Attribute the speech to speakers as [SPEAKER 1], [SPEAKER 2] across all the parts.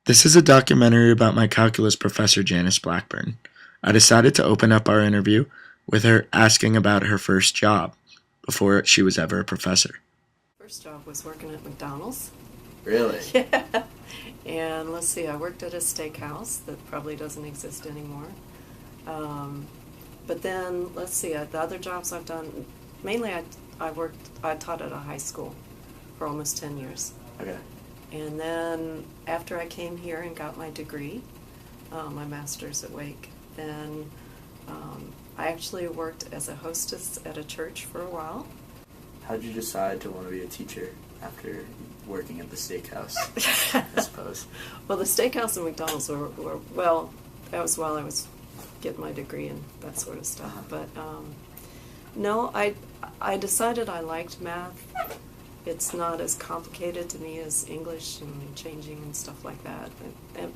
[SPEAKER 1] This is a documentary about my calculus professor, Janice Blackburn. I decided to open up our interview with her asking about her first job before she was ever a professor.
[SPEAKER 2] First job was working at McDonald's.
[SPEAKER 3] Really?
[SPEAKER 2] Yeah. And let's see, I worked at a steakhouse that probably doesn't exist anymore. But then, let's see, the other jobs I've done, mainly I taught at a high school for almost 10 years.
[SPEAKER 3] Okay.
[SPEAKER 2] And then after I came here and got my degree, my master's at Wake, then I actually worked as a hostess at a church for a while.
[SPEAKER 3] How did you decide to want to be a teacher after working at the steakhouse, I suppose?
[SPEAKER 2] Well, the steakhouse and McDonald's were well, that was while I was getting my degree and that sort of stuff. But no, I decided I liked math. It's not as complicated to me as English and changing and stuff like that.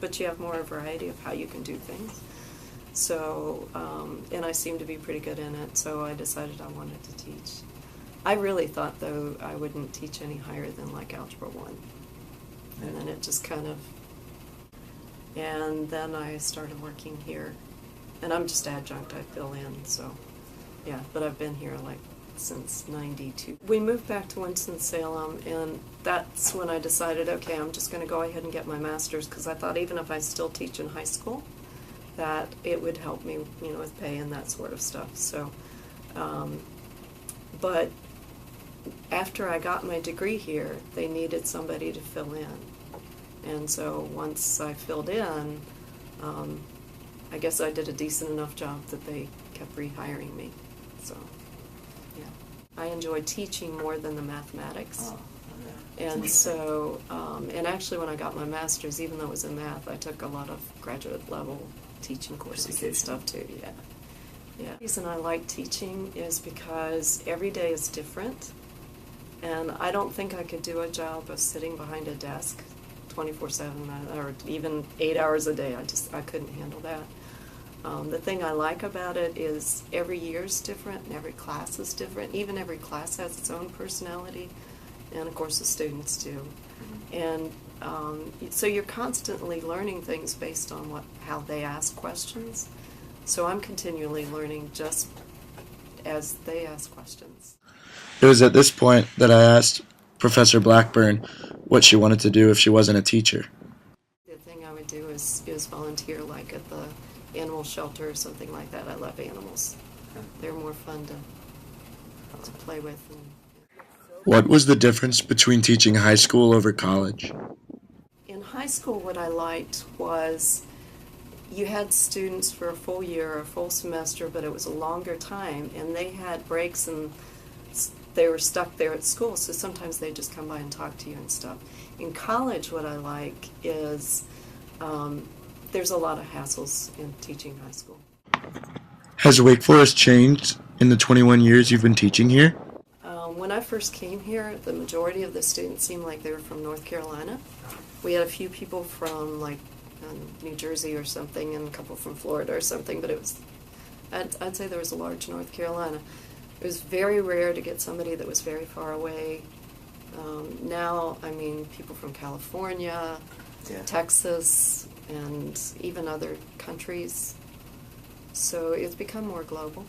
[SPEAKER 2] But you have more variety of how you can do things. So, and I seem to be pretty good in it, so I decided I wanted to teach. I really thought, though, I wouldn't teach any higher than like Algebra 1. And then it just kind of... And then I started working here. And I'm just adjunct, I fill in, so... Yeah, but I've been here like since '92. We moved back to Winston-Salem, and that's when I decided, okay, I'm just going to go ahead and get my master's, because I thought even if I still teach in high school, that it would help me, with pay and that sort of stuff. So, but after I got my degree here, they needed somebody to fill in. And so once I filled in, I guess I did a decent enough job that they kept rehiring me. So, yeah. I enjoy teaching more than the mathematics.
[SPEAKER 3] Oh, okay.
[SPEAKER 2] And so, and actually when I got my master's, even though it was in math, I took a lot of graduate level teaching courses and stuff too, yeah. Yeah. The reason I like teaching is because every day is different, and I don't think I could do a job of sitting behind a desk 24/7 or even 8 hours a day. I couldn't handle that. The thing I like about it is every year's different and every class is different. Even every class has its own personality, and of course the students do. And so you're constantly learning things based on how they ask questions. So I'm continually learning just as they ask questions.
[SPEAKER 1] It was at this point that I asked Professor Blackburn what she wanted to do if she wasn't a teacher.
[SPEAKER 2] The thing I would do is volunteer, like at the animal shelter or something like that. I love animals. They're more fun to play with.
[SPEAKER 1] What was the difference between teaching high school over college?
[SPEAKER 2] In high school, what I liked was you had students for a full year or a full semester, but it was a longer time, and they had breaks and they were stuck there at school, so sometimes they'd just come by and talk to you and stuff. In college, what I like is there's a lot of hassles in teaching high school.
[SPEAKER 1] Has Wake Forest changed in the 21 years you've been teaching here?
[SPEAKER 2] When I first came here, the majority of the students seemed like they were from North Carolina. We had a few people from like New Jersey or something, and a couple from Florida or something, but it was, I'd say there was a large North Carolina. It was very rare to get somebody that was very far away. Now, I mean, people from California, Texas, and even other countries. So it's become more global.